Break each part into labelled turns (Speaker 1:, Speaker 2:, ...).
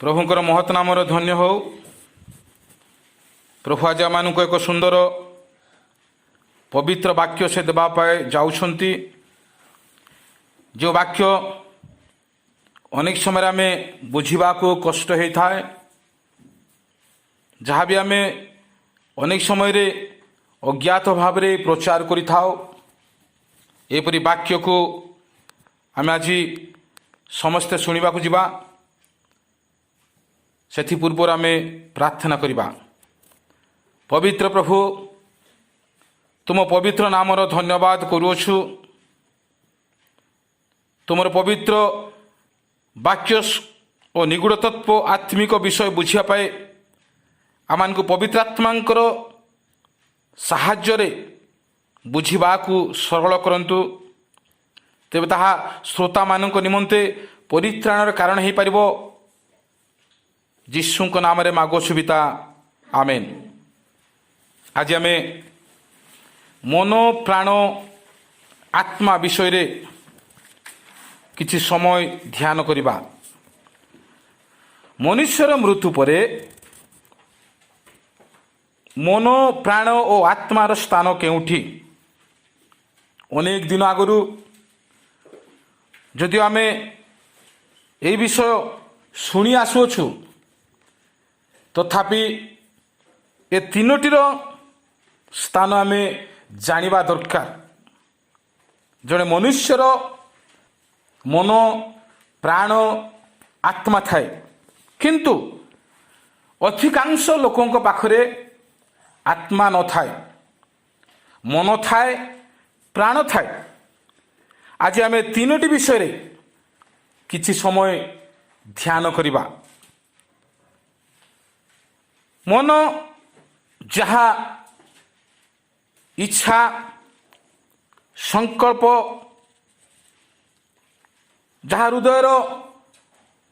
Speaker 1: प्रभुंकर महत् नामर धन्य हो। प्रभु आज आम एक सुंदर पवित्र वाक्य से देवाई जाऊँगी। जो वाक्य अनेक समय आम बुझा को कष्ट होता है, जहाँ भी आम अनेक समय अज्ञात भाव प्रचार करपरी वाक्य को आम आज समस्ते शुणा जा। से पूर्व आम प्रार्थना करवा। पवित्र प्रभु, तुम पवित्र नामर धन्यवाद करुछु। तुमर पवित्र वाक्य और निगूढ़ तत्व आत्मिक विषय बुझापे आम को पवित्र आत्मांकर साहाय्य बुझा सरल करंतु। तेबे ताहा श्रोता मानक निमंते परित्राणर कारण हो पार। जीशु नाम रे मागोछु पिता, आमेन। आज आम मन प्राण आत्मा विषय रे किछि समय ध्यान करिबा। मनुष्यर मृत्यु परे मन प्राण और आत्मार स्थान केउठी? अनेक दिन आगु जदि आम ए विषय शुणी आसुअछु, तथापि ए तीनोटीर स्थान आम जानिबा दरकार। जड़े मनुष्यर मन प्राण आत्मा थाए, किंतु अधिकांश लोकों पाखरे आत्मा न थाए, मन थाए, प्राण थाए। आज आम तीनोटी विषय रे किछि समय ध्यान करिबा। मन जहा इच्छा संकल्प जहा हृदयर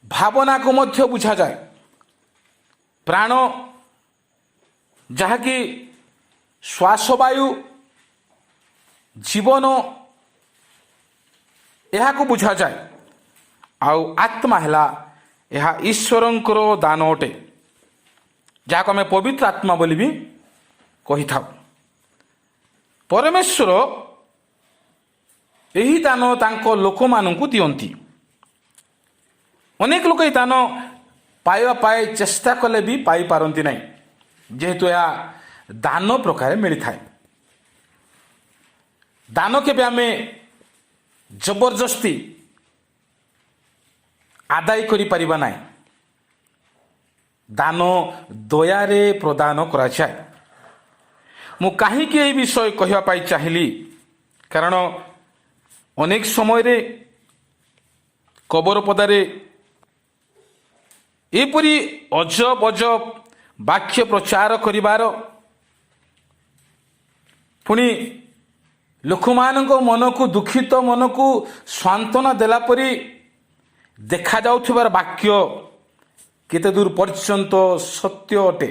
Speaker 1: भावना को मध्य बुझा जाए। प्राण जहाँकि श्वासवायु जीवन यह को बुझा जाए। आउ आत्मा है यह ईश्वरंकर दान अटे, जहाँ को आम पवित्र आत्मा बोली भी कही था। परमेश्वर यही दान तांको लोक मानू दियंती। अनेक लोक दान पाइबा पाए चेष्टा कले भी पाई पारंती नहीं, जेहेतु यह दान प्रकार मिली थाए। दान केबे आम जबरदस्ती आदाय करि परिबा नहीं। दान दयारे प्रदान करा जाए। मु कहीं ये विषय कहवाई चाहिए, कारण अनेक समय रे कबर पदारे एपरी अजब अजब वाक्य प्रचार करिवार पुणी लोक मानक मन को दुखित मन को सांत्वना देला परी देखा जाउथिबार वाक्य केते दूर पर्यंत सत्य अटे,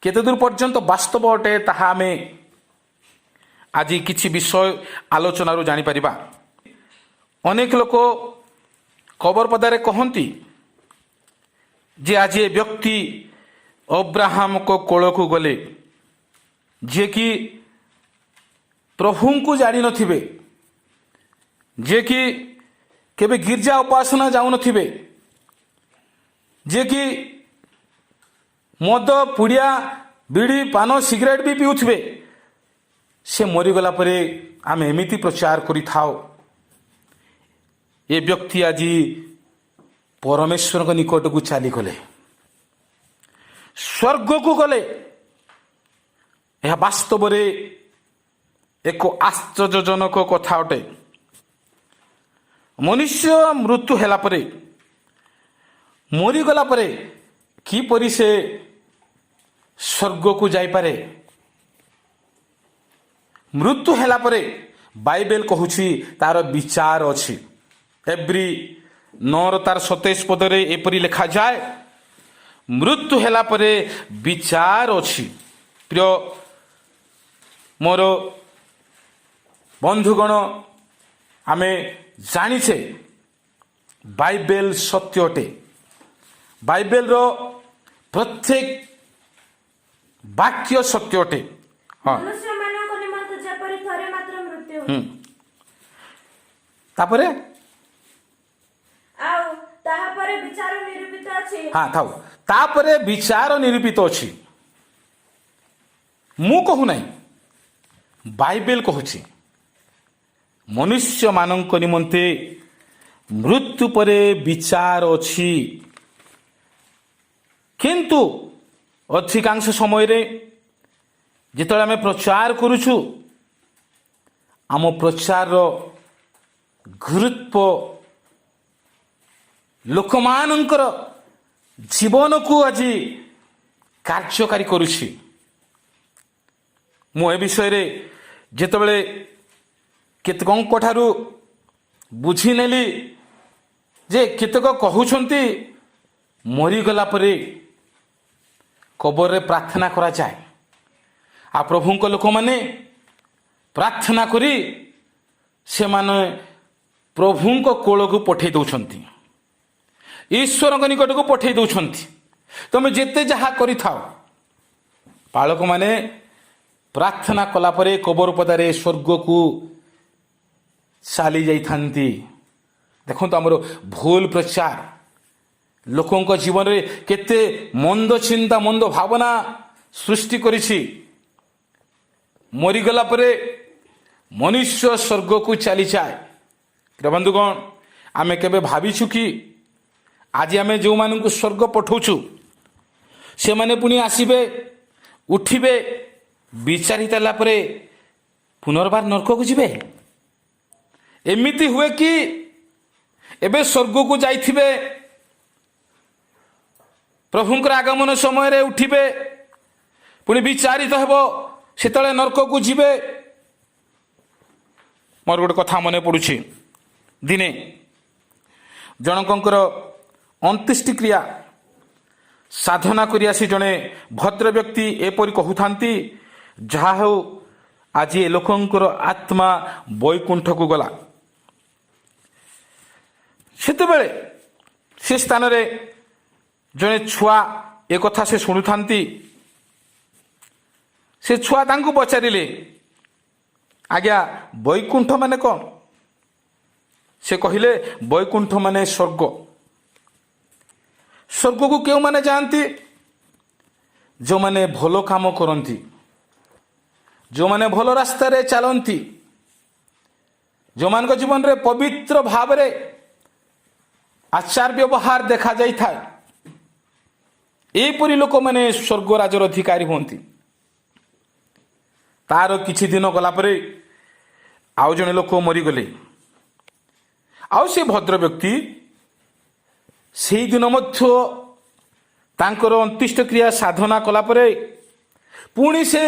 Speaker 1: केते दूर पर्यंत वास्तव अटे, ताहा आमे आज किछि विषय आलोचना रू जानी परिबा। अनेक लोक कबर पदारे कहती जे आज ये व्यक्ति अब्राहम को कोल को गले, जे कि प्रभु को जानी नथिबे, जे कि केबे गिरजा उपासना जाऊ नथिबे, जे कि मद पुड़िया बीड़ी पान सिगरेट भी पीउथिबे, से मरीगला परे आम एमिति प्रचार करि थाओ। ये व्यक्ति आज परमेश्वर को निकट को चली गले, स्वर्ग को गले। यह वास्तव रे एक आश्चर्यजनक कथा अटे। मनुष्य मृत्यु हेला परे, मरीगला परे किपरि से स्वर्ग को जाई पारे? मृत्यु हेला परे बाइबल कहूछि तार विचार अछि। एब्री 9 तार 27 पदरे एपरी लिखा जाए, मृत्यु हेला परे विचार अछि। प्रिय मोर बंधुगण, आमे जानिछे बाइबल सत्य अटे। ବାଇବେଲର ପ୍ରତ୍ୟେକ ବାକ୍ୟ ସତ୍ୟ ଅଟେ। ହଁ,
Speaker 2: ମନୁଷ୍ୟମାନଙ୍କ ନିମନ୍ତେ ଯେପରି ଥରେ ମାତ୍ର ମୃତ୍ୟୁ
Speaker 1: ତାପରେ
Speaker 2: ଆଉ ତାହାପରେ ବିଚାର ନିରୂପିତ ଅଛି।
Speaker 1: ହଁ ଥାଉ, ତାପରେ ବିଚାର ନିରୂପିତ ଅଛି। ମୁଁ କହୁନାହିଁ, ବାଇବେଲ କହୁଛି ମନୁଷ୍ୟମାନଙ୍କ ନିମନ୍ତେ ମୃତ୍ୟୁ ପରେ ବିଚାର ଅଛି। କିନ୍ତୁ ଅଧିକାଂଶ ସମୟରେ ଯେତେବେଳେ ଆମେ ପ୍ରଚାର କରୁଛୁ, ଆମ ପ୍ରଚାରର ଗୁରୁତ୍ୱ ଲୋକମାନଙ୍କର ଜୀବନକୁ ଆଜି କାର୍ଯ୍ୟକାରୀ କରୁଛି। ମୁଁ ଏ ବିଷୟରେ ଯେତେବେଳେ କେତେକଙ୍କ ଠାରୁ ବୁଝିନେଲି ଯେ କେତେକ କହୁଛନ୍ତି ମରିଗଲା ପରେ କବରରେ ପ୍ରାର୍ଥନା କରାଯାଏ, ଆଉ ପ୍ରଭୁଙ୍କ ଲୋକମାନେ ପ୍ରାର୍ଥନା କରି ସେମାନେ ପ୍ରଭୁଙ୍କ କୋଳକୁ ପଠାଇ ଦେଉଛନ୍ତି, ଈଶ୍ୱରଙ୍କ ନିକଟକୁ ପଠାଇ ଦେଉଛନ୍ତି। ତୁମେ ଯେତେ ଯାହା କରିଥାଅ, ବାଳକମାନେ ପ୍ରାର୍ଥନା କଲା ପରେ କବର ପଦାରେ ସ୍ୱର୍ଗକୁ ଚାଲି ଯାଇଥାନ୍ତି। ଦେଖନ୍ତୁ, ଆମର ଭୁଲ ପ୍ରଚାର ଲୋକଙ୍କ ଜୀବନରେ କେତେ ମନ୍ଦ ଚିନ୍ତା, ମନ୍ଦ ଭାବନା ସୃଷ୍ଟି କରିଛି। ମରିଗଲା ପରେ ମନୁଷ୍ୟ ସ୍ୱର୍ଗକୁ ଚାଲିଯାଏ। ବନ୍ଧୁଗଣ, ଆମେ କେବେ ଭାବିଛୁ କି ଆଜି ଆମେ ଯେଉଁମାନଙ୍କୁ ସ୍ୱର୍ଗ ପଠାଉଛୁ ସେମାନେ ପୁଣି ଆସିବେ, ଉଠିବେ, ବିଚାରିତ ହେଲା ପରେ ପୁନର୍ବାର ନରକକୁ ଯିବେ? ଏମିତି ହୁଏ କି ଏବେ ସ୍ୱର୍ଗକୁ ଯାଇଥିବେ, ପ୍ରଭୁଙ୍କର ଆଗମନ ସମୟରେ ଉଠିବେ, ପୁଣି ବିଚାରିତ ହେବ, ସେତେବେଳେ ନରକକୁ ଯିବେ? ମୋର ଗୋଟେ କଥା ମନେ ପଡ଼ୁଛି, ଦିନେ ଜଣଙ୍କର ଅନ୍ତ୍ୟେଷ୍ଟି କ୍ରିୟା ସାଧନା କରି ଆସି ଜଣେ ଭଦ୍ର ବ୍ୟକ୍ତି ଏପରି କହୁଥାନ୍ତି, ଯାହା ହେଉ ଆଜି ଏ ଲୋକଙ୍କର ଆତ୍ମା ବୈକୁଣ୍ଠକୁ ଗଲା। ସେତେବେଳେ ସେ ସ୍ଥାନରେ ଜଣେ ଛୁଆ ଏକଥା ସେ ଶୁଣୁଥାନ୍ତି। ସେ ଛୁଆ ତାଙ୍କୁ ପଚାରିଲେ, ଆଜ୍ଞା ବୈକୁଣ୍ଠ ମାନେ କ'ଣ? ସେ କହିଲେ, ବୈକୁଣ୍ଠ ମାନେ ସ୍ୱର୍ଗ। ସ୍ୱର୍ଗକୁ କେଉଁମାନେ ଯାଆନ୍ତି? ଯେଉଁମାନେ ଭଲ କାମ କରନ୍ତି, ଯେଉଁମାନେ ଭଲ ରାସ୍ତାରେ ଚାଲନ୍ତି, ଯେଉଁମାନଙ୍କ ଜୀବନରେ ପବିତ୍ର ଭାବରେ ଆଚାର ବ୍ୟବହାର ଦେଖାଯାଇଥାଏ, ଏହିପରି ଲୋକମାନେ ସ୍ୱର୍ଗ ରାଜର ଅଧିକାରୀ ହୁଅନ୍ତି। ତାର କିଛି ଦିନ ଗଲା ପରେ ଆଉ ଜଣେ ଲୋକ ମରିଗଲେ, ଆଉ ସେ ଭଦ୍ର ବ୍ୟକ୍ତି ସେଇଦିନ ମଧ୍ୟ ତାଙ୍କର ଅନ୍ତ୍ୟେଷ୍ଟିକ୍ରିୟା ସାଧନା କଲା ପରେ ପୁଣି ସେ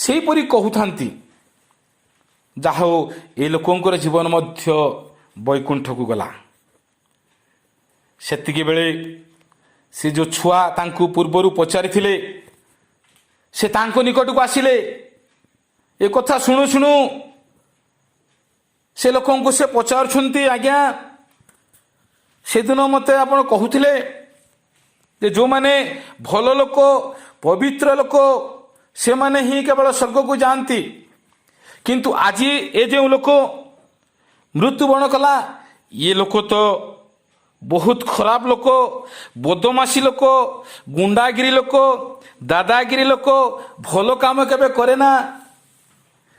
Speaker 1: ସେହିପରି କହୁଥାନ୍ତି, ଯାହା ହେଉ ଏ ଲୋକଙ୍କର ଜୀବନ ମଧ୍ୟ ବୈକୁଣ୍ଠକୁ ଗଲା। ସେତିକିବେଳେ ସେ ଯେଉଁ ଛୁଆ ତାଙ୍କୁ ପୂର୍ବରୁ ପଚାରିଥିଲେ, ସେ ତାଙ୍କ ନିକଟକୁ ଆସିଲେ। ଏ କଥା ଶୁଣୁ ଶୁଣୁ ସେ ଲୋକଙ୍କୁ ସେ ପଚାରୁଛନ୍ତି, ଆଜ୍ଞା ସେଦିନ ମୋତେ ଆପଣ କହୁଥିଲେ ଯେ ଯେଉଁମାନେ ଭଲ ଲୋକ, ପବିତ୍ର ଲୋକ, ସେମାନେ ହିଁ କେବଳ ସ୍ୱର୍ଗକୁ ଯାଆନ୍ତି, କିନ୍ତୁ ଆଜି ଏ ଯେଉଁ ଲୋକ ମୃତ୍ୟୁବରଣ କଲା, ଇଏ ଲୋକ ତ ବହୁତ ଖରାପ ଲୋକ, ବଦମାସି ଲୋକ, ଗୁଣ୍ଡାଗିରି ଲୋକ, ଦାଦାଗିରି ଲୋକ, ଭଲ କାମ କେବେ କରେ ନା,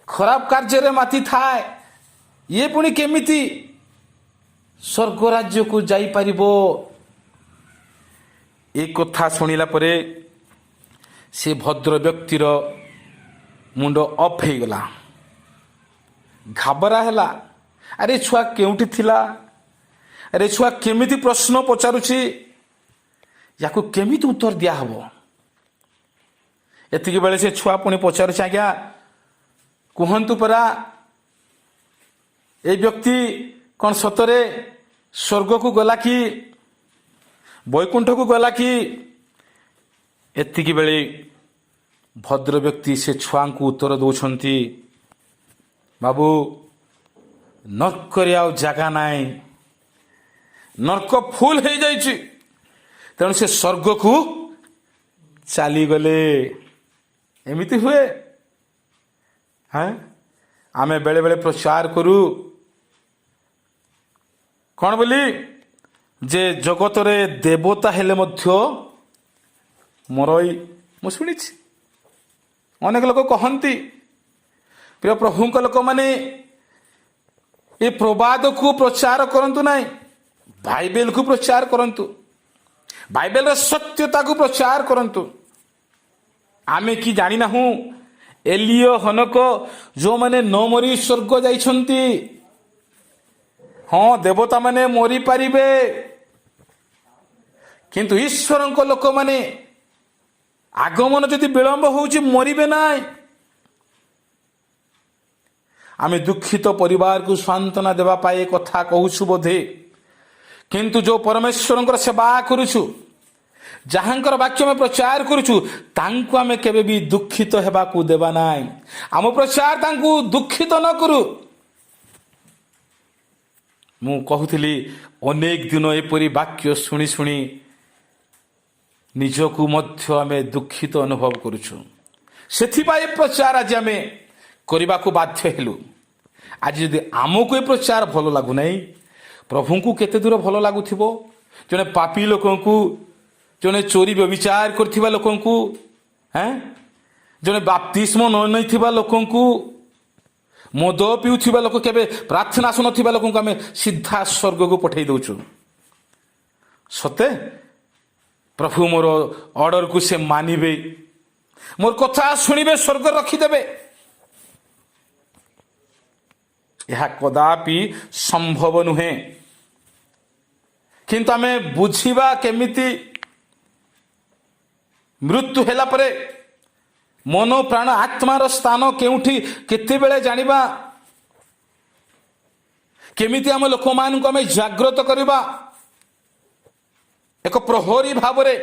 Speaker 1: ଖରାପ କାର୍ଯ୍ୟରେ ମାତି ଥାଏ, ଇଏ ପୁଣି କେମିତି ସ୍ୱର୍ଗ ରାଜ୍ୟକୁ ଯାଇପାରିବ? ଏ କଥା ଶୁଣିଲା ପରେ ସେ ଭଦ୍ର ବ୍ୟକ୍ତିର ମୁଣ୍ଡ ଅଫ୍ ହେଇଗଲା, ଘାବରା ହେଲା। ଆରେ ଛୁଆ କେଉଁଠି ଥିଲା? ଆରେ ଛୁଆ କେମିତି ପ୍ରଶ୍ନ ପଚାରୁଛି, ୟାକୁ କେମିତି ଉତ୍ତର ଦିଆହେବ? ଏତିକି ବେଳେ ସେ ଛୁଆ ପୁଣି ପଚାରୁଛି, ଆଜ୍ଞା କୁହନ୍ତୁ ପରା, ଏ ବ୍ୟକ୍ତି କ'ଣ ସତରେ ସ୍ୱର୍ଗକୁ ଗଲା କି ବୈକୁଣ୍ଠକୁ ଗଲା କି? ଏତିକି ବେଳେ ଭଦ୍ର ବ୍ୟକ୍ତି ସେ ଛୁଆଙ୍କୁ ଉତ୍ତର ଦେଉଛନ୍ତି, ବାବୁ ନର୍କରେ ଆଉ ଜାଗା ନାହିଁ, ନର୍କ ଫୁଲ ହେଇଯାଇଛି, ତେଣୁ ସେ ସ୍ୱର୍ଗକୁ ଚାଲିଗଲେ। ଏମିତି ହୁଏ। ଆମେ ବେଳେ ବେଳେ ପ୍ରଚାର କରୁ କ'ଣ ବୋଲି, ଯେ ଜଗତରେ ଦେବତା ହେଲେ ମଧ୍ୟ ମରଇ। ମୁଁ ଶୁଣିଛି ଅନେକ ଲୋକ କହନ୍ତି, ପ୍ରିୟ ପ୍ରଭୁଙ୍କ ଲୋକମାନେ ଏ ପ୍ରବାଦକୁ ପ୍ରଚାର କରନ୍ତୁ ନାହିଁ, ବାଇବେଲକୁ ପ୍ରଚାର କରନ୍ତୁ, ବାଇବେଲର ସତ୍ୟତାକୁ ପ୍ରଚାର କରନ୍ତୁ। ଆମେ କି ଜାଣିନାହୁଁ ଏଲିଓ ହନକ ଯେଉଁମାନେ ନ ମରି ସ୍ୱର୍ଗ ଯାଇଛନ୍ତି, ହଁ ଦେବତାମାନେ ମରିପାରିବେ, କିନ୍ତୁ ଈଶ୍ୱରଙ୍କ ଲୋକମାନେ ଆଗମନ ଯଦି ବିଳମ୍ବ ହେଉଛି ମରିବେ ନାହିଁ। ଆମେ ଦୁଃଖିତ ପରିବାରକୁ ସାନ୍ତ୍ୱନା ଦେବା ପାଇଁ କଥା କହୁଛୁ ବୋଧେ, କିନ୍ତୁ ଯେଉଁ ପରମେଶ୍ୱରଙ୍କର ସେବା କରୁଛୁ, ଯାହାଙ୍କର ବାକ୍ୟ ଆମେ ପ୍ରଚାର କରୁଛୁ, ତାଙ୍କୁ ଆମେ କେବେ ବି ଦୁଃଖିତ ହେବାକୁ ଦେବା ନାହିଁ। ଆମ ପ୍ରଚାର ତାଙ୍କୁ ଦୁଃଖିତ ନ କରୁ। ମୁଁ କହୁଥିଲି ଅନେକ ଦିନ ଏପରି ବାକ୍ୟ ଶୁଣି ଶୁଣି ନିଜକୁ ମଧ୍ୟ ଆମେ ଦୁଃଖିତ ଅନୁଭବ କରୁଛୁ। ସେଥିପାଇଁ ପ୍ରଚାର ଆଜି ଆମେ କରିବାକୁ ବାଧ୍ୟ ହେଲୁ। ଆଜି ଯଦି ଆମକୁ ଏ ପ୍ରଚାର ଭଲ ଲାଗୁନାହିଁ, ପ୍ରଭୁଙ୍କୁ କେତେ ଦୂର ଭଲ ଲାଗୁଥିବ? ଜଣେ ପାପୀ ଲୋକଙ୍କୁ, ଜଣେ ଚୋରି ବ୍ୟଭିଚାର କରିଥିବା ଲୋକଙ୍କୁ, ଜଣେ ବାପ୍ତିସ୍ମ ନ ନେଇଥିବା ଲୋକଙ୍କୁ, ମଦ ପିଉଥିବା ଲୋକ, କେବେ ପ୍ରାର୍ଥନା ଆସୁନଥିବା ଲୋକଙ୍କୁ ଆମେ ସିଧା ସ୍ୱର୍ଗକୁ ପଠାଇ ଦେଉଛୁ। ସତେ ପ୍ରଭୁ ମୋର ଅର୍ଡରକୁ ସେ ମାନିବେ, ମୋର କଥା ଶୁଣିବେ, ସ୍ୱର୍ଗ ରଖିଦେବେ? ଏହା କଦାପି ସମ୍ଭବ ନୁହେଁ। କିନ୍ତୁ ଆମେ ବୁଝିବା କେମିତି? ମୃତ୍ୟୁ ହେଲା ପରେ ମନ, ପ୍ରାଣ, ଆତ୍ମାର ସ୍ଥାନ କେଉଁଠି, କେତେବେଳେ ଜାଣିବା? କେମିତି ଆମ ଲୋକମାନଙ୍କୁ ଆମେ ଜାଗ୍ରତ କରିବା? ଏକ ପ୍ରହରୀ ଭାବରେ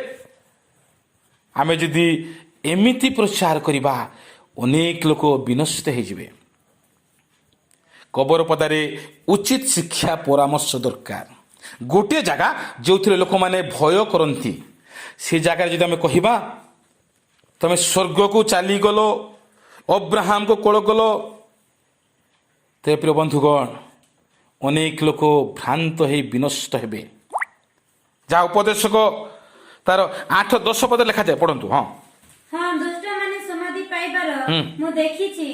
Speaker 1: ଆମେ ଯଦି ଏମିତି ପ୍ରଚାର କରିବା, ଅନେକ ଲୋକ ବିନଷ୍ଟ ହେଇଯିବେ। କବର ପଦାରେ ଉଚିତ ଶିକ୍ଷା ପରାମର୍ଶ ଦରକାର। ଗୋଟିଏ ଜାଗା ଯେଉଁଥିରେ ଲୋକମାନେ ଭୟ କରନ୍ତି, ସେ ଜାଗାରେ ଯଦି ଆମେ କହିବା ତମେ ସ୍ୱର୍ଗକୁ ଚାଲିଗଲ, ଅବ୍ରାହ୍ମଙ୍କ କୋଳ ଗଲ, ତେବେ ପ୍ରିୟ ବନ୍ଧୁଗଣ, ଅନେକ ଲୋକ ଭ୍ରାନ୍ତ ହେଇ ବିନଷ୍ଟ ହେବେ। ଯାହା ଉପଦେଶକ ତାର 8-10 ପଦ ଲେଖାଯାଏ, ପଢନ୍ତୁ।
Speaker 2: ହଁ, ଦୁଷ୍ଟମାନେ ସମାଧି ପାଇବାର ମୁଁ ଦେଖିଛି,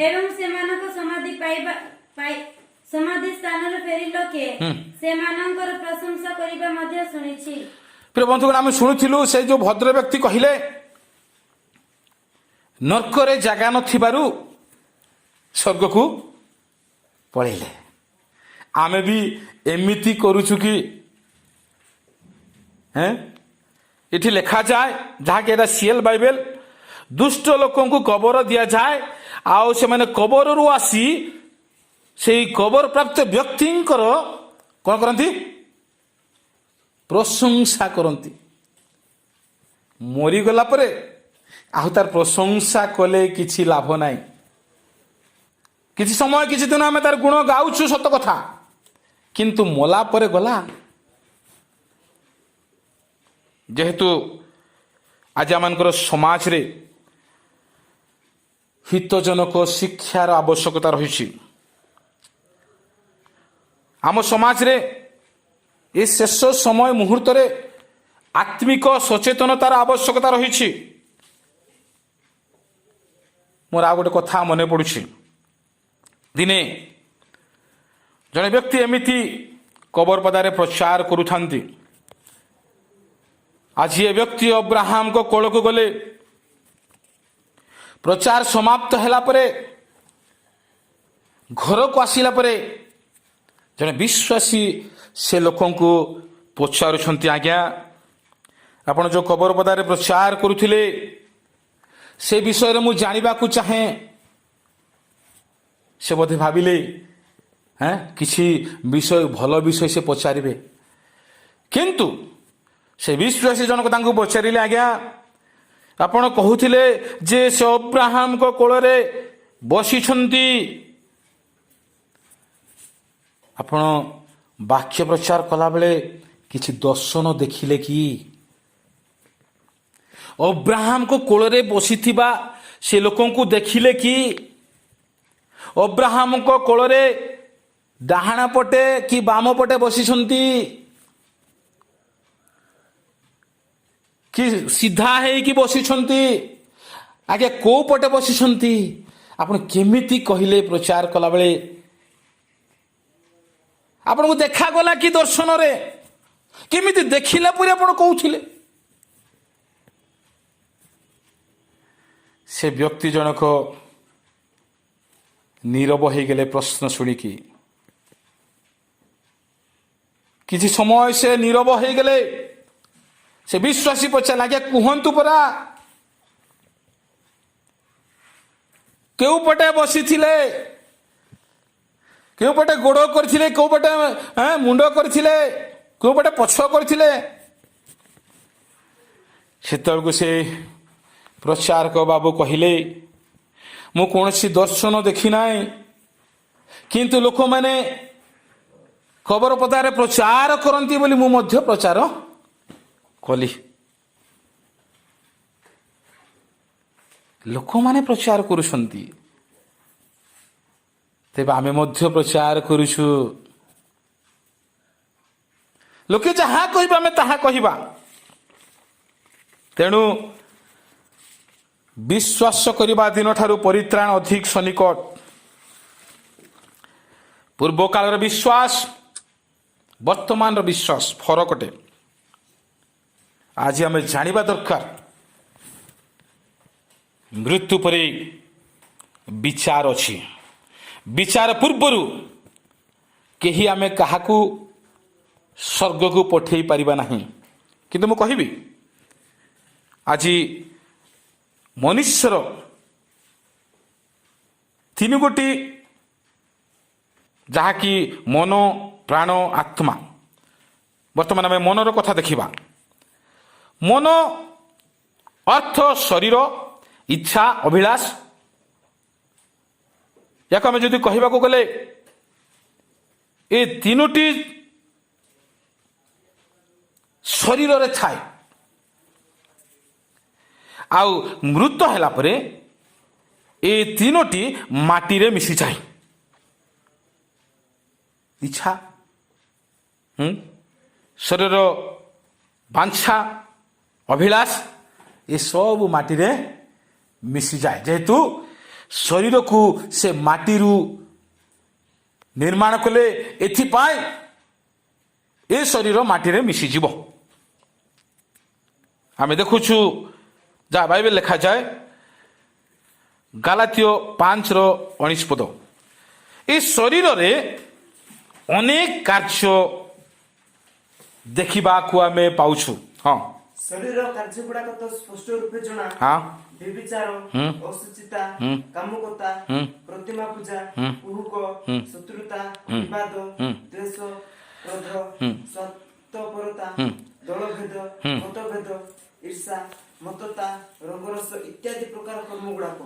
Speaker 2: ଏବଂ ସେମାନଙ୍କ ସମାଧି ସ୍ଥାନରେ ଫେରି ଲୋକେ ସେମାନଙ୍କର ପ୍ରଶଂସା କରିବା ମଧ୍ୟ ଶୁଣିଛି।
Speaker 1: ପ୍ରିୟ ବନ୍ଧୁଗଣ, ଆମେ ଶୁଣିଥିଲୁ ସେ ଯୋଉ ଭଦ୍ର ବ୍ୟକ୍ତି କହିଲେ, ନର୍କରେ ଜାଗା ନଥିବାରୁ ସ୍ୱର୍ଗକୁ ପଳେଇଲେ। ଆମେ ବି ଏମିତି କରୁଛୁ କି? ଏଠି ଲେଖାଯାଏ, ଯାହାକି ଏଟା ସିଏଲ ବାଇବେଲ, ଦୁଷ୍ଟ ଲୋକଙ୍କୁ କବର ଦିଆଯାଏ, ଆଉ ସେମାନେ କବରରୁ ଆସି ସେଇ କବର ପ୍ରାପ୍ତ ବ୍ୟକ୍ତିଙ୍କର କ'ଣ କରନ୍ତି? ପ୍ରଶଂସା କରନ୍ତି। ମରିଗଲା ପରେ ଆଉ ତାର ପ୍ରଶଂସା କଲେ କିଛି ଲାଭ ନାହିଁ। କିଛି ସମୟ, କିଛି ଦିନ ଆମେ ତାର ଗୁଣ ଗାଉଛୁ, ସତ କଥା, କିନ୍ତୁ ମଲା ପରେ ଗଲା। ଯେହେତୁ ଆଜି ଆମମାନଙ୍କର ସମାଜରେ ହିତଜନକ ଶିକ୍ଷାର ଆବଶ୍ୟକତା ରହିଛି, ଆମ ସମାଜରେ ଏ ଶେଷ ସମୟ ମୁହୂର୍ତ୍ତରେ ଆତ୍ମିକ ସଚେତନତାର ଆବଶ୍ୟକତା ରହିଛି। ମୋର ଆଉ ଗୋଟେ କଥା ମନେ ପଡୁଛି। ଦିନେ ଜଣେ ବ୍ୟକ୍ତି ଏମିତି କବର ପଦାରେ ପ୍ରଚାର କରୁଥାନ୍ତି। ଆଜି ଏ ବ୍ୟକ୍ତି ଅବ୍ରାହ୍ମଙ୍କ କୋଳକୁ ଗଲେ। ପ୍ରଚାର ସମାପ୍ତ ହେଲା ପରେ, ଘରକୁ ଆସିଲା ପରେ ଜଣେ ବିଶ୍ୱାସୀ ସେ ଲୋକଙ୍କୁ ପଚାରୁଛନ୍ତି, ଆଜ୍ଞା ଆପଣ ଯେଉଁ କବର ପଦାରେ ପ୍ରଚାର କରୁଥିଲେ, ସେ ବିଷୟରେ ମୁଁ ଜାଣିବାକୁ ଚାହେଁ। ସେ ବୋଧେ ଭାବିଲେ କିଛି ବିଷୟ, ଭଲ ବିଷୟ ସେ ପଚାରିବେ। କିନ୍ତୁ ସେ ବିଶ୍ୱାସୀ ଜଣକ ତାଙ୍କୁ ପଚାରିଲେ, ଆଜ୍ଞା ଆପଣ କହୁଥିଲେ ଯେ ସେ ଅବ୍ରାହ୍ମଙ୍କ କୋଳରେ ବସିଛନ୍ତି, ଆପଣ ବାକ୍ୟ ପ୍ରଚାର କଲାବେଳେ କିଛି ଦର୍ଶନ ଦେଖିଲେ କି? ଅବ୍ରାହମଙ୍କ କୋଳରେ ବସିଥିବା ସେ ଲୋକଙ୍କୁ ଦେଖିଲେ କି ଅବ୍ରାହମଙ୍କ କୋଳରେ ଡାହାଣ ପଟେ କି ବାମ ପଟେ ବସିଛନ୍ତି କି ସିଧା ହେଇକି ବସିଛନ୍ତି, ଆଜ୍ଞା କୋଉ ପଟେ ବସିଛନ୍ତି ଆପଣ କେମିତି କହିଲେ ପ୍ରଚାର କଲାବେଳେ? ଆପଣଙ୍କୁ ଦେଖାଗଲା କି ଦର୍ଶନରେ? କେମିତି ଦେଖିଲା ପରି ଆପଣ କହୁଥିଲେ? ସେ ବ୍ୟକ୍ତି ଜଣକ ନୀରବ ହେଇଗଲେ ପ୍ରଶ୍ନ ଶୁଣିକି। କିଛି ସମୟ ସେ ନୀରବ ହେଇଗଲେ। ସେ ବିଶ୍ୱାସୀ ପଚାରିଲେ, ଆଜ୍ଞା କୁହନ୍ତୁ ପରା, କେଉଁ ପଟେ ବସିଥିଲେ? କେଉଁ ପଟେ ଗୋଡ଼ କରିଥିଲେ? କେଉଁ ପଟେ ମୁଣ୍ଡ କରିଥିଲେ? କେଉଁ ପଟେ ପଛ କରିଥିଲେ? ସେତେବେଳକୁ ସେ ପ୍ରଚାରକ ବାବୁ କହିଲେ, ମୁଁ କୌଣସି ଦର୍ଶନ ଦେଖି ନାହିଁ, କିନ୍ତୁ ଲୋକମାନେ ଖବର ପଦାରେ ପ୍ରଚାର କରନ୍ତି ବୋଲି ମୁଁ ମଧ୍ୟ ପ୍ରଚାର କଲି। ଲୋକମାନେ ପ୍ରଚାର କରୁଛନ୍ତି, ତେବେ ଆମେ ମଧ୍ୟ ପ୍ରଚାର କରୁଛୁ। ଲୋକେ ଯାହା କହିବେ ଆମେ ତାହା କହିବା। ତେଣୁ ବିଶ୍ୱାସ କରିବା ଦିନଠାରୁ ପରିତ୍ରାଣ ଅଧିକ ସନ୍ନିକଟ। ପୂର୍ବ କାଳର ବିଶ୍ୱାସ, ବର୍ତ୍ତମାନର ବିଶ୍ୱାସ ଫରକ ଅଟେ। ଆଜି ଆମେ ଜାଣିବା ଦରକାର, ମୃତ୍ୟୁ ପରେ ବିଚାର ଅଛି। ବିଚାର ପୂର୍ବରୁ କେହି ଆମେ କାହାକୁ ସ୍ୱର୍ଗକୁ ପଠେଇ ପାରିବା ନାହିଁ। କିନ୍ତୁ ମୁଁ କହିବି, ଆଜି ମନୁଷ୍ୟର ତିନି ଗୋଟି, ଯାହାକି ମନ, ପ୍ରାଣ, ଆତ୍ମା। ବର୍ତ୍ତମାନ ଆମେ ମନର କଥା ଦେଖିବା। ମନ ଅର୍ଥ ଶରୀର, ଇଚ୍ଛା, ଅଭିଳାଷ। ୟାକୁ ଆମେ ଯଦି କହିବାକୁ ଗଲେ ଏ ତିନୋଟି ଶରୀରରେ ଥାଏ, ଆଉ ମୃତ ହେଲା ପରେ ଏ ତିନୋଟି ମାଟିରେ ମିଶିଯାଏ। ଇଚ୍ଛା, ଶରୀର ବାଞ୍ଛା, ଅଭିଳାଷ ଏସବୁ ମାଟିରେ ମିଶିଯାଏ। ଯେହେତୁ ଶରୀରକୁ ସେ ମାଟିରୁ ନିର୍ମାଣ କଲେ, ଏଥିପାଇଁ ଏ ଶରୀର ମାଟିରେ ମିଶିଯିବ। ଆମେ ଦେଖୁଛୁ ଯାହା ବାଇବେଲ ଲେଖାଯାଏ, ଗାଲାତୀୟ 5:19। ଏ ଶରୀରରେ ଅନେକ କାର୍ଯ୍ୟ ଦେଖିବାକୁ ଆମେ ପାଉଛୁ। ହଁ,
Speaker 3: ଶରୀର କାର୍ଯ୍ୟ ଗୁଡାକ ତ ସ୍ପଷ୍ଟ ରୂପେ ଜଣା।
Speaker 1: ହଁ,
Speaker 3: ବ୍ୟଭିଚାର, ଅଶୁଚିତା, କାମକତା, ପ୍ରତିମା ପୂଜା, କୁହୁକ, ଶତ୍ରୁତା, ବିବାଦ, ଦ୍ୱେଷ, କ୍ରୋଧ, ସ୍ୱାର୍ଥପରତା, ଦଳଭେଦ, ମତଭେଦ, ଈର୍ଷା, ମତତା, ରଙ୍ଗରସ ଇତ୍ୟାଦି ପ୍ରକାର କର୍ମ ଗୁଡାକ।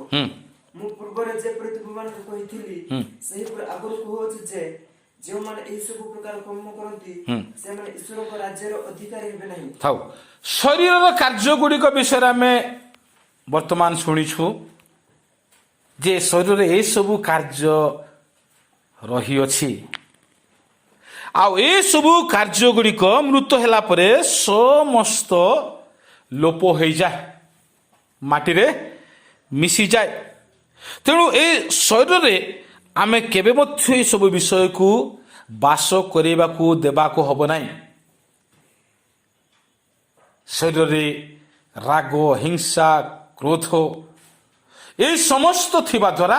Speaker 3: ମୁଁ ପୂର୍ବରେ ଯେପରି ତୁମମାନଙ୍କୁ କହିଥିଲି, ସେହିପରି ଆଗରୁ କହୁଅଛି ଯେ ଯେଉଁମାନେ ଏହି ସବୁ ପ୍ରକାର କର୍ମ କରନ୍ତି ସେମାନେ ଈଶ୍ୱରଙ୍କ ରାଜ୍ୟର ଅଧିକାରୀ ହେବେ ନାହିଁ।
Speaker 1: ଥାଉ। ଶରୀରର କାର୍ଯ୍ୟ ଗୁଡ଼ିକ ବିଷୟରେ ଆମେ ବର୍ତ୍ତମାନ ଶୁଣିଛୁ ଯେ ଶରୀରରେ ଏସବୁ କାର୍ଯ୍ୟ ରହିଅଛି, ଆଉ ଏସବୁ କାର୍ଯ୍ୟ ଗୁଡ଼ିକ ମୃତ ହେଲା ପରେ ସମସ୍ତ ଲୋପ ହୋଇଯାଏ, ମାଟିରେ ମିଶିଯାଏ। ତେଣୁ ଏ ଶରୀରରେ ଆମେ କେବେ ମଧ୍ୟ ଏସବୁ ବିଷୟକୁ ବାସ କରିବାକୁ ଦେବାକୁ ହେବ ନାହିଁ। ଶରୀରରେ ରାଗ, ହିଂସା, କ୍ରୋଧ ଏ ସମସ୍ତ ଥିବା ଦ୍ୱାରା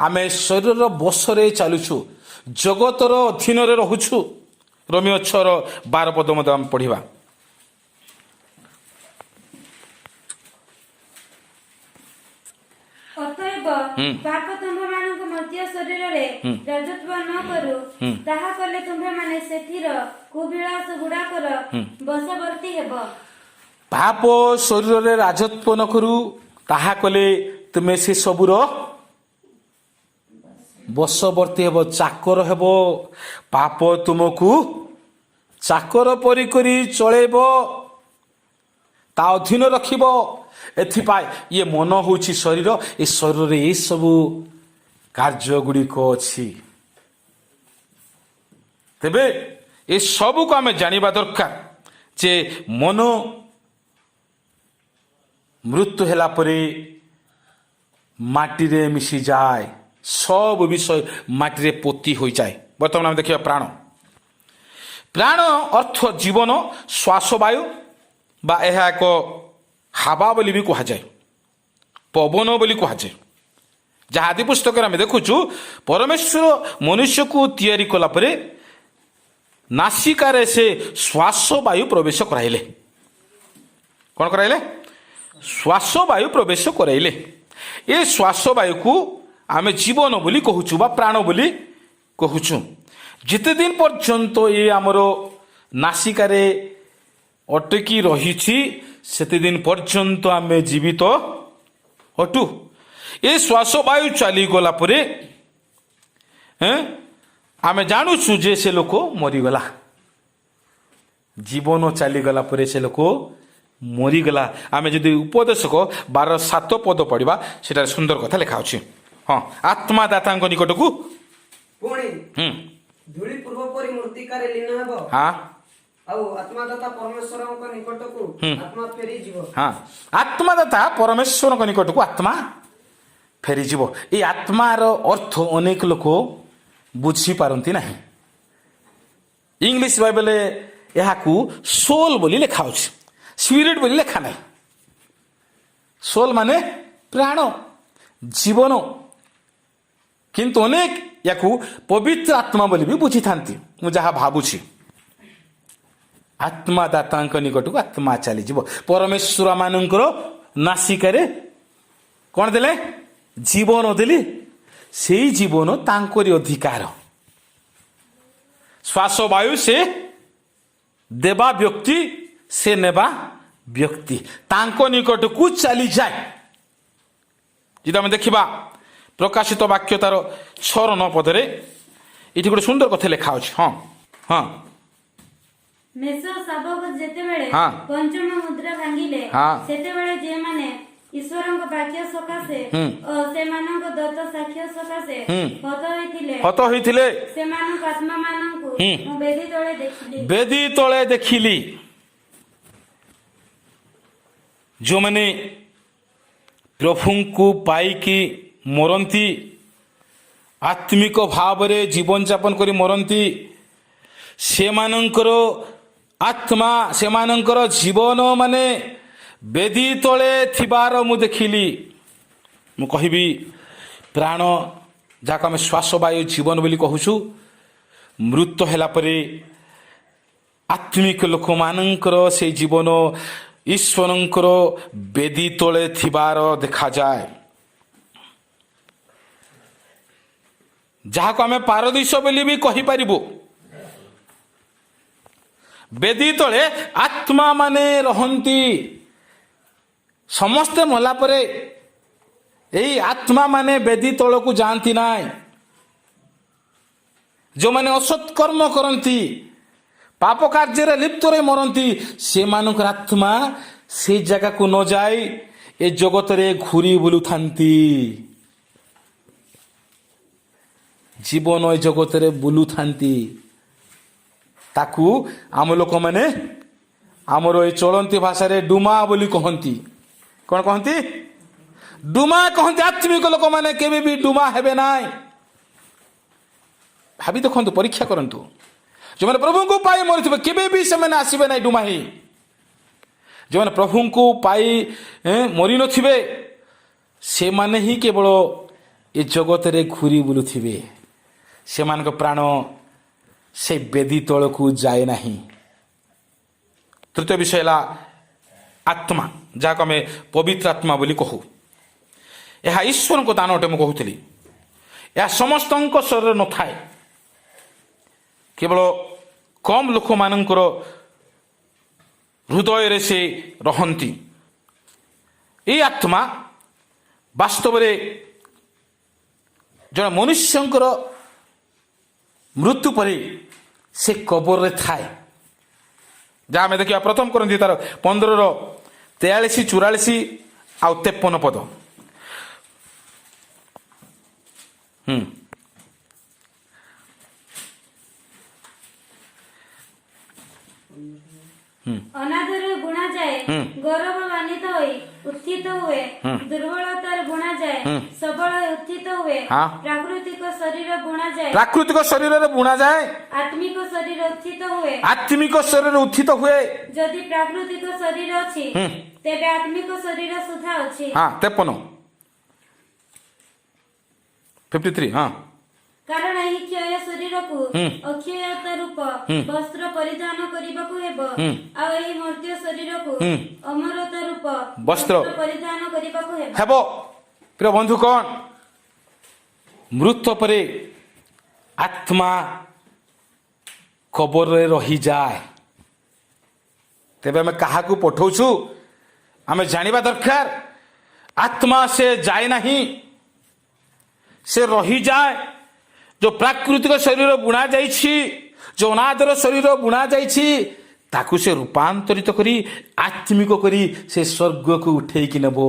Speaker 1: ଆମେ ଶରୀରର ବଶରେ ଚାଲୁଛୁ, ଜଗତର ଅଧୀନରେ ରହୁଛୁ। ରୋମିଓ 6:12 ମଧ୍ୟ ଆମେ ପଢ଼ିବା।
Speaker 2: ଅତଏବ ପାପ ତୁମ୍ଭମାନଙ୍କ ମଧ୍ୟ ଶରୀରରେ ରାଜତ୍ୱ ନ କରୁ, ତାହା କଲେ ତୁମ୍ଭେମାନେ ସେଥିର କୁବିଳାସ ଗୁଡାକର ବଶବର୍ତ୍ତୀ ହେବ।
Speaker 1: ପାପ ଶରୀରରେ ରାଜତ୍ୱ ନ କରୁ, ତାହା କଲେ ତୁମେ ସେ ସବୁର ବଶବର୍ତ୍ତୀ ହେବ, ଚାକର ହେବ। ପାପ ତୁମକୁ ଚାକର ପରି କରି ଚଳେଇବ। ତା ଅଧୀନ ରଖିବ। ଏଥିପାଇଁ ଇଏ ମନ ହେଉଛି ଶରୀର, ଏ ଶରୀରରେ ଏସବୁ କାର୍ଯ୍ୟ ଗୁଡ଼ିକ ଅଛି। ତେବେ ଏସବୁକୁ ଆମେ ଜାଣିବା ଦରକାର ଯେ ମନ ମୃତ୍ୟୁ ହେଲା ପରେ ମାଟିରେ ମିଶିଯାଏ, ସବୁ ବିଷୟ ମାଟିରେ ପୋତି ହୋଇଯାଏ। ବର୍ତ୍ତମାନ ଆମେ ଦେଖିବା ପ୍ରାଣ। ପ୍ରାଣ ଅର୍ଥ ଜୀବନ, ଶ୍ୱାସବାୟୁ ବା ଏହା ଏକ ହାବା ବୋଲି ବି କୁହାଯାଏ, ପବନ ବୋଲି କୁହାଯାଏ। ଯାହା ଆଦି ପୁସ୍ତକରେ ଆମେ ଦେଖୁଛୁ ପରମେଶ୍ୱର ମନୁଷ୍ୟକୁ ତିଆରି କଲା ପରେ ନାସିକାରେ ସେ ଶ୍ୱାସବାୟୁ ପ୍ରବେଶ କରାଇଲେ। କ'ଣ କରାଇଲେ? ଶ୍ୱାସବାୟୁ ପ୍ରବେଶ କରାଇଲେ। ଏ ଶ୍ୱାସବାୟୁକୁ ଆମେ ଜୀବନ ବୋଲି କହୁଛୁ ବା ପ୍ରାଣ ବୋଲି କହୁଛୁ। ଯେତେ ଦିନ ପର୍ଯ୍ୟନ୍ତ ଏ ଆମର ନାସିକାରେ ଅଟକି ରହିଛି ସେତେଦିନ ପର୍ଯ୍ୟନ୍ତ ଆମେ ଜୀବିତ ଅଟୁ। ଏ ଶ୍ୱାସବାୟୁ ଚାଲିଗଲା ପରେ ଆମେ ଜାଣୁଛୁ ଯେ ସେ ଲୋକ ମରିଗଲା। ଜୀବନ ଚାଲିଗଲା ପରେ ସେ ଲୋକ ମରିଗଲା। ଆମେ ଯଦି ଉପଦେଶକ 12:7 ପଦ ପଢ଼ିବା ସେଠାରେ ସୁନ୍ଦର କଥା ଲେଖା ଅଛି। ହଁ, ଆତ୍ମା ଦାତାଙ୍କ ନିକଟକୁ
Speaker 3: ପୁଣି ଧୂଳି ପୂର୍ବ ପରି ମୃତ୍ତିକାରେ ଲୀନ ହେବ।
Speaker 1: ହଁ,
Speaker 3: ଆଉ ଆତ୍ମାଦାତା ପରମେଶ୍ୱରଙ୍କ ନିକଟକୁ ଆତ୍ମା ଫେରିଯିବ।
Speaker 1: ହଁ, ଆତ୍ମାଦାତା ପରମେଶ୍ୱରଙ୍କ ନିକଟକୁ ଆତ୍ମା ଫେରିଯିବ। ଏଇ ଆତ୍ମାର ଅର୍ଥ ଅନେକ ଲୋକ ବୁଝିପାରନ୍ତି ନାହିଁ। ଇଂଲିଶ ବାଇବେଲରେ ଏହାକୁ ସୋଲ୍ ବୋଲି ଲେଖା ଅଛି, ସ୍ପିରିଟ୍ ବୋଲି ଲେଖା ନାହିଁ। ସୋଲ୍ ମାନେ ପ୍ରାଣ, ଜୀବନ। କିନ୍ତୁ ଅନେକ ୟାକୁ ପବିତ୍ର ଆତ୍ମା ବୋଲି ବି ବୁଝିଥାନ୍ତି। ମୁଁ ଯାହା ଭାବୁଛି ଆତ୍ମାଦାତାଙ୍କ ନିକଟକୁ ଆତ୍ମା ଚାଲିଯିବ। ପରମେଶ୍ୱର ମାନଙ୍କର ନାସିକାରେ କ'ଣ ଦେଲେ? ଜୀବନ ଦେଲେ। ସେଇ ଜୀବନ ତାଙ୍କରି ଅଧିକାର। ଶ୍ୱାସବାୟୁ ସେ ଦେବା ବ୍ୟକ୍ତି, ସେ ନେବା ବ୍ୟକ୍ତି, ତାଙ୍କ ନିକଟକୁ ଚାଲିଯାଏ। ଯଦି ଆମେ ଦେଖିବା ପ୍ରକାଶିତ ବାକ୍ୟ ତାର 6-9 ପଦରେ ଏଠି ଗୋଟେ ସୁନ୍ଦର କଥା ଲେଖା ଅଛି। ହଁ, ହଁ,
Speaker 2: ମେଷ ଶାବକ ଯେତେବେଳେ
Speaker 1: ହଁ।
Speaker 2: ପଞ୍ଚମ ମୁଦ୍ରା ଭାଙ୍ଗିଲେ,
Speaker 1: ହଁ।
Speaker 2: ସେତେବେଳେ ଯେଉଁମାନେ ଈଶ୍ୱରଙ୍କ ବାକ୍ୟ ସକାଶେ ଓ ସେମାନଙ୍କ ଦତ୍ତ ସାକ୍ଷ୍ୟ ସକାଶେ
Speaker 1: ହତ ହୋଇଥିଲେ
Speaker 2: ସେମାନଙ୍କ ଆତ୍ମାମାନଙ୍କୁ ମୁଁ ବେଦୀ ତଳେ ଦେଖିଲି।
Speaker 1: ବେଦୀ ତଳେ ଦେଖିଲି। ଯେଉଁମାନେ ପ୍ରଭୁଙ୍କୁ ପାଇକି ମରନ୍ତି, ଆତ୍ମିକ ଭାବରେ ଜୀବନଯାପନ କରି ମରନ୍ତି, ସେମାନଙ୍କର ଆତ୍ମା, ସେମାନଙ୍କର ଜୀବନ ମାନେ ବେଦୀ ତଳେ ଥିବାର ମୁଁ ଦେଖିଲି। ମୁଁ କହିବି ପ୍ରାଣ, ଯାହାକୁ ଆମେ ଶ୍ୱାସବାୟୁ ଜୀବନ ବୋଲି କହୁଛୁ, ମୃତ୍ୟୁ ହେଲା ପରେ ଆତ୍ମିକ ଲୋକମାନଙ୍କର ସେଇ ଜୀବନ ଈଶ୍ୱରଙ୍କର ବେଦୀ ତଳେ ଥିବାର ଦେଖାଯାଏ। ଯାହାକୁ ଆମେ ପାରଦୀଶ ବୋଲି ବି କହିପାରିବୁ। ବେଦୀ ତଳେ ଆତ୍ମା ମାନେ ରହନ୍ତି। ସମସ୍ତେ ମଲା ପରେ ଏଇ ଆତ୍ମା ମାନେ ବେଦୀ ତଳକୁ ଯାଆନ୍ତି ନାହିଁ। ଯେଉଁମାନେ ଅସତ୍କର୍ମ କରନ୍ତି, ପାପ କାର୍ଯ୍ୟରେ ଲିପ୍ତ ରହି ମରନ୍ତି, ସେମାନଙ୍କର ଆତ୍ମା ସେ ଜାଗାକୁ ନ ଯାଇ ଏ ଜଗତରେ ଘୁରି ବୁଲୁଥାନ୍ତି। ଜୀବନ ଏ ଜଗତରେ ବୁଲୁଥାନ୍ତି। ତାକୁ ଆମ ଲୋକମାନେ ଆମର ଏ ଚଳନ୍ତି ଭାଷାରେ ଡୁମା ବୋଲି କହନ୍ତି। କ'ଣ କହନ୍ତି? ଡୁମା କହନ୍ତି। ଆତ୍ମିକ ଲୋକମାନେ କେବେ ବି ଡୁମା ହେବେ ନାହିଁ। ଭାବି ଦେଖନ୍ତୁ, ପରୀକ୍ଷା କରନ୍ତୁ। ଯେଉଁମାନେ ପ୍ରଭୁଙ୍କୁ ପାଇ ମରିଥିବେ କେବେ ବି ସେମାନେ ଆସିବେ ନାହିଁ ଡୁମା ହେଇ। ଯେଉଁମାନେ ପ୍ରଭୁଙ୍କୁ ପାଇ ମରିନଥିବେ ସେମାନେ ହିଁ କେବଳ ଏ ଜଗତରେ ଘୁରି ବୁଲୁଥିବେ। ସେମାନଙ୍କ ପ୍ରାଣ ସେ ବେଦୀ ତଳକୁ ଯାଏ ନାହିଁ। ତୃତୀୟ ବିଷୟ ହେଲା ଆତ୍ମା, ଯାହାକୁ ଆମେ ପବିତ୍ର ଆତ୍ମା ବୋଲି କହୁ। ଏହା ଈଶ୍ୱରଙ୍କ ଦାନ ଅଟେ। ମୁଁ କହୁଥିଲି ଏହା ସମସ୍ତଙ୍କ ଶରୀରରେ ନଥାଏ, କେବଳ କମ୍ ଲୋକମାନଙ୍କର ହୃଦୟରେ ସେ ରହନ୍ତି। ଏହି ଆତ୍ମା ବାସ୍ତବରେ ଜଣେ ମନୁଷ୍ୟଙ୍କର ମୃତ୍ୟୁ ପରେ ସେ କବରରେ ଥାଏ। ଯାହା ଆମେ ଦେଖିବା 1 Corinthians ତାର 15 43 44 ଆଉ 53 ପଦ।
Speaker 2: ଅନାଦରେ ବୁଣା ଯାଏ, ଗୌରବାନ୍ୱିତ ହୋଇ ଉତ୍ଥିତ ହୁଏ, ଦୁର୍ବଳତାରେ ବୁଣା ଯାଏ, ସବଳ ହୋଇ ଉତ୍ଥିତ ହୁଏ,
Speaker 1: ହଁ।
Speaker 2: ପ୍ରାକୃତିକ ଶରୀର ବୁଣା ଯାଏ,
Speaker 1: ପ୍ରାକୃତିକ ଶରୀରରେ ବୁଣାଯାଏ,
Speaker 2: ଆତ୍ମିକ ଶରୀର ଉତ୍ଥିତ ହୁଏ।
Speaker 1: ଆତ୍ମିକ ଶରୀରରେ ଉତ୍ଥିତ ହୁଏ।
Speaker 2: ଯଦି ପ୍ରାକୃତିକ ଶରୀର ଅଛି ତେବେ ଆତ୍ମିକ ଶରୀର ସୁଦ୍ଧା ଅଛି।
Speaker 1: ହଁ 53 53 ହଁ।
Speaker 2: କାରଣ ଏହି କ୍ଷୟ ଶରୀରକୁ ଅକ୍ଷୟତା ରୂପ ବସ୍ତ୍ର ପରିଧାନ କରିବାକୁ ହେବ, ଆଉ ଏହି ମର୍ତ୍ତ୍ୟ ଶରୀରକୁ ଅମରତା ରୂପ
Speaker 1: ବସ୍ତ୍ର
Speaker 2: ପରିଧାନ କରିବାକୁ ହେବ।
Speaker 1: ହେବ। ପ୍ରିୟ ବନ୍ଧୁ, କଣ ମୃତ୍ୟୁ ପରେ ଆତ୍ମା କବରରେ ରହିଯାଏ। ତେବେ ଆମେ କାହାକୁ ପଠଉଛୁ ଆମେ ଜାଣିବା ଦରକାର। ଆତ୍ମା ସେ ଯାଏ ନାହିଁ, ସେ ରହିଯାଏ। ଯେଉଁ ପ୍ରାକୃତିକ ଶରୀର ବୁଣା ଯାଇଛି, ଯେଉଁ ଅନାଦର ଶରୀର ବୁଣା ଯାଇଛି, ତାକୁ ସେ ରୂପାନ୍ତରିତ କରି ଆତ୍ମିକ କରି ସେ ସ୍ୱର୍ଗକୁ ଉଠେଇକି ନେବ।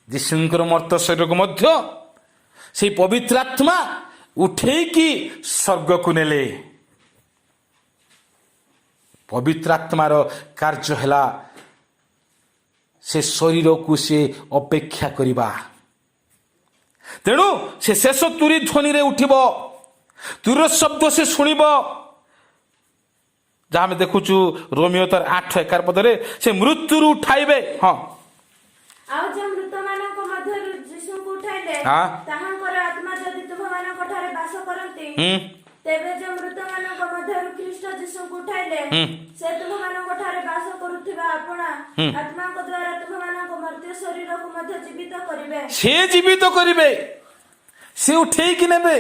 Speaker 1: ଯୀଶୁଙ୍କର ମର୍ତ୍ତ୍ୟ ଶରୀରକୁ ମଧ୍ୟ ସେଇ ପବିତ୍ର ଆତ୍ମା ଉଠେଇକି ସ୍ୱର୍ଗକୁ ନେଲେ। ପବିତ୍ର ଆତ୍ମାର କାର୍ଯ୍ୟ ହେଲା ସେ ଶରୀରକୁ ସେ ଅପେକ୍ଷା କରିବା। ତେଣୁ ସେ ଶେଷ ତୁରୀ ଧ୍ୱନିରେ ଉଠିବ, ତୁରୀର ଶବ୍ଦ ସେ ଶୁଣିବ। ଯାହା ଆମେ ଦେଖୁଛୁ ରୋମିଓ ତାର 8:11 ପଦରେ ସେ ମୃତ୍ୟୁରୁ ଉଠାଇବେ। ହଁ,
Speaker 2: ଆଉ ଯେ ମୃତମାନଙ୍କ ମଧ୍ୟରୁ ଯୀଶୁଙ୍କୁ ଉଠାଇଲେ,
Speaker 1: ହଁ।
Speaker 2: ତାହାଙ୍କର ଆତ୍ମା ଯଦି ତୁମମାନଙ୍କ ଠାରେ ବାସ କରନ୍ତି, ତେବେ ଯେ ମୃତମାନଙ୍କ ମଧ୍ୟରୁ ଖ୍ରୀଷ୍ଟ ଯୀଶୁଙ୍କୁ ଉଠାଇଲେ, ସେ ତୁମମାନଙ୍କ ଠାରେ ବାସ କରୁଥିବା ଆପଣା ଆତ୍ମାଙ୍କ ଦ୍ୱାରା ତୁମମାନଙ୍କ ମର୍ତ୍ତ୍ୟ ଶରୀରକୁ ମଧ୍ୟ ଜୀବିତ କରିବେ।
Speaker 1: ସେ ଜୀବିତ କରିବେ, ସେ ଉଠେଇକି ନେବେ।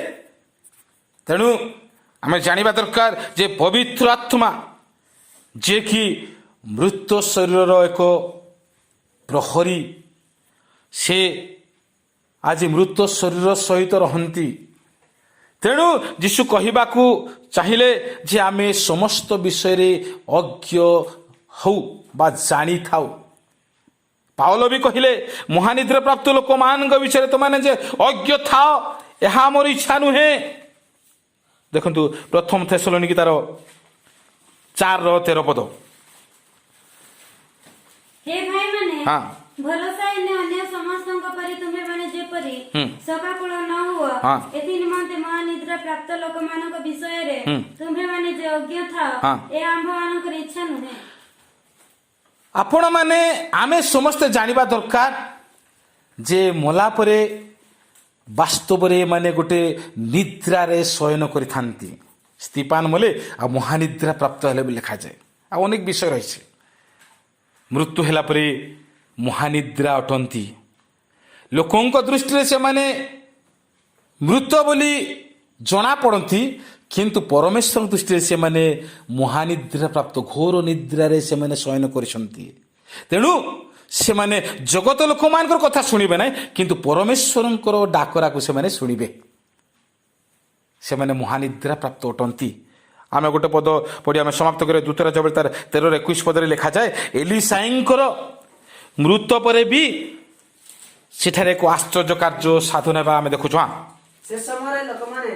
Speaker 1: ତେଣୁ ଆମେ ଜାଣିବା ଦରକାର ଯେ ପବିତ୍ର ଆତ୍ମା ଯିଏକି ମୃତ ଶରୀରର ଏକ ପ୍ରହରୀ, ସେ ଆଜି ମୃତ ଶରୀର ସହିତ ରହନ୍ତି। ତେଣୁ ଯୀଶୁ କହିବାକୁ ଚାହିଁଲେ ଯେ ଆମେ ସମସ୍ତ ବିଷୟରେ ଅଜ୍ଞ ହଉ ବା ଜାଣିଥାଉ। ପାଉଲ ବି କହିଲେ ମହାନିଦ୍ରା ପ୍ରାପ୍ତ ଲୋକମାନଙ୍କ ବିଷୟରେ ତମାନେ ଯେ ଅଜ୍ଞ ଥାଅ, ଏହା ଆମର ଇଚ୍ଛା ନୁହେଁ। ଦେଖନ୍ତୁ ପ୍ରଥମ ଥେସଲୋନିକେ ତାର 4:13 ପଦ।
Speaker 2: ହେ ଭାଇମାନେ,
Speaker 1: ହଁ।
Speaker 2: ଭରସା ଏନେ ଅନ୍ୟ ସମସ୍ତଙ୍କ ପରି ତୁମେମାନେ ଯେପରି ଶୋକାକୁଳ ନ ହୁଅ,
Speaker 1: ହଁ।
Speaker 2: ଏଥି ନିମନ୍ତେ ମହାନିଦ୍ରା ପ୍ରାପ୍ତ ଲୋକମାନଙ୍କ ବିଷୟରେ ତୁମେମାନେ ଯେ ଅଜ୍ଞ ଥାଅ,
Speaker 1: ହଁ।
Speaker 2: ଏହା ଆମ୍ଭମାନଙ୍କର ଇଚ୍ଛା ନୁହେଁ।
Speaker 1: ଆପଣମାନେ ଆମେ ସମସ୍ତେ ଜାଣିବା ଦରକାର ଯେ ମଲା ପରେ ବାସ୍ତବରେ ଏମାନେ ଗୋଟେ ନିଦ୍ରାରେ ଶୟନ କରିଥାନ୍ତି। ସ୍ତିଫାନ ମଲେ ଆଉ ମହାନିଦ୍ରା ପ୍ରାପ୍ତ ହେଲେ ବି ଲେଖାଯାଏ। ଆଉ ଅନେକ ବିଷୟ ରହିଛି। ମୃତ୍ୟୁ ହେଲା ପରେ ମହାନିଦ୍ରା ଅଟନ୍ତି। ଲୋକଙ୍କ ଦୃଷ୍ଟିରେ ସେମାନେ ମୃତ ବୋଲି ଜଣାପଡ଼ନ୍ତି, କିନ୍ତୁ ପରମେଶ୍ୱର ଦୃଷ୍ଟିରେ ସେମାନେ ମହାନିଦ୍ରା ପ୍ରାପ୍ତ, ଘୋର ନିଦ୍ରାରେ ସେମାନେ ଶୟନ କରିଛନ୍ତି। ତେଣୁ ସେମାନେ ଜଗତ ଲୋକମାନଙ୍କର କଥା ଶୁଣିବେ ନାହିଁ, କିନ୍ତୁ ପରମେଶ୍ୱରଙ୍କର ଡାକରାକୁ ସେମାନେ ଶୁଣିବେ। ସେମାନେ ମହାନିଦ୍ରା ପ୍ରାପ୍ତ ଅଟନ୍ତି। ଆମେ ଗୋଟେ ପଦ ପଢ଼ି ଆମେ ସମାପ୍ତ କରିବା। ଦ୍ୱିତୀୟ ରାଜବଳୀ ତାର 13-21 ପଦରେ ଲେଖାଯାଏ, ଏଲିସାଇଙ୍କର ମୃତ ପରେ ବି ସେଠାରେ ଏକ ଆଶ୍ଚର୍ଯ୍ୟ କାର୍ଯ୍ୟ ସାଧନ ହେବା ଆମେ ଦେଖୁଛୁ।
Speaker 3: ସେ ସମୟରେ ଲୋକମାନେ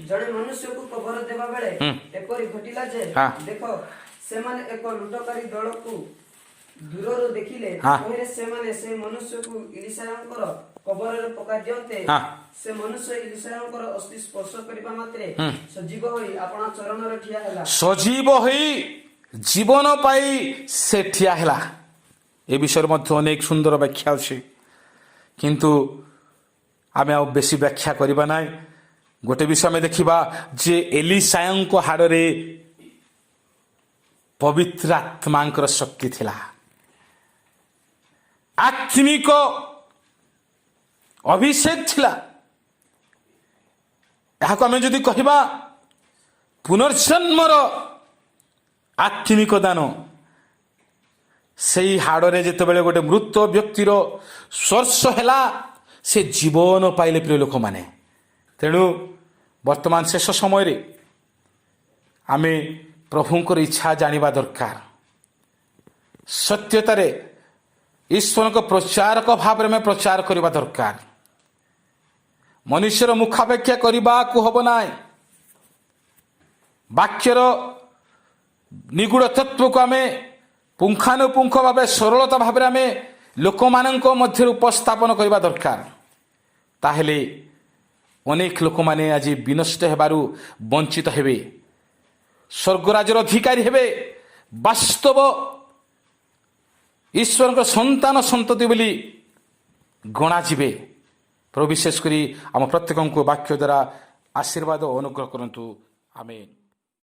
Speaker 3: ଜଣେ ମନୁଷ୍ୟକୁ କବର ଦେବା ବେଳେ ଏପରି ଘଟିଲା ଯେ, ଦେଖ ସେମାନେ ଏକ ଲୁଟକାରୀ ଦଳକୁ ଦୂରରୁ ଦେଖିଲେ, କହିଲେ ସେମାନେ ସେ ମନୁଷ୍ୟକୁ ଇଲିଶାଙ୍କର କବରରେ ପକାଇ ଦିଅନ୍ତେ। ସେ ମନୁଷ୍ୟ ଇଲିଶାଙ୍କର ଅସ୍ଥି ସ୍ପର୍ଶ କରିବା ମାତ୍ରେ ସଜୀବ ହୋଇ ଆପଣା ଚରଣରେ ଠିଆ ହେଲା।
Speaker 1: ସଜୀବ ହୋଇ ଜୀବନ ପାଇ ସେ ଠିଆ ହେଲା। ଏ ବିଷୟରେ ମଧ୍ୟ ଅନେକ ସୁନ୍ଦର ବ୍ୟାଖ୍ୟା ଅଛି, କିନ୍ତୁ ଆମେ ଆଉ ବେଶୀ ବ୍ୟାଖ୍ୟା କରିବା ନାହିଁ। ଗୋଟେ ବିଷୟ ଆମେ ଦେଖିବା ଯେ ଏଲିସାଙ୍କ ହାଡ଼ରେ ପବିତ୍ର ଆତ୍ମାଙ୍କର ଶକ୍ତି ଥିଲା, ଆତ୍ମିକ ଅଭିଷେକ ଥିଲା। ଏହାକୁ ଆମେ ଯଦି କହିବା ପୁନର୍ଜନ୍ମର ଆତ୍ମିକ ଦାନ। ସେଇ ହାଡ଼ରେ ଯେତେବେଳେ ଗୋଟେ ମୃତ ବ୍ୟକ୍ତିର ସ୍ପର୍ଶ ହେଲା, ସେ ଜୀବନ ପାଇଲେ ପ୍ରିୟ ଲୋକମାନେ। ତେଣୁ ବର୍ତ୍ତମାନ ଶେଷ ସମୟରେ ଆମେ ପ୍ରଭୁଙ୍କର ଇଚ୍ଛା ଜାଣିବା ଦରକାର। ସତ୍ୟତାରେ ଈଶ୍ୱରଙ୍କ ପ୍ରଚାରକ ଭାବରେ ଆମେ ପ୍ରଚାର କରିବା ଦରକାର। ମନୁଷ୍ୟର ମୁଖାପେକ୍ଷା କରିବାକୁ ହେବ ନାହିଁ। ବାକ୍ୟର ନିଗୁଡ଼ ତତ୍ତ୍ୱକୁ ଆମେ ପୁଙ୍ଖାନୁପୁଙ୍ଖ ଭାବେ ସରଳତା ଭାବରେ ଆମେ ଲୋକମାନଙ୍କ ମଧ୍ୟରେ ଉପସ୍ଥାପନ କରିବା ଦରକାର। ତାହେଲେ ଅନେକ ଲୋକମାନେ ଆଜି ବିନଷ୍ଟ ହେବାରୁ ବଞ୍ଚିତ ହେବେ, ସ୍ୱର୍ଗରାଜର ଅଧିକାରୀ ହେବେ, ବାସ୍ତବ ଈଶ୍ୱରଙ୍କ ସନ୍ତାନ ସନ୍ତତି ବୋଲି ଗଣାଯିବେ। ପ୍ରଭୁ ବିଶେଷ କରି ଆମ ପ୍ରତ୍ୟେକଙ୍କୁ ବାକ୍ୟ ଦ୍ୱାରା ଆଶୀର୍ବାଦ ଓ ଅନୁଗ୍ରହ କରନ୍ତୁ। ଆମେନ୍।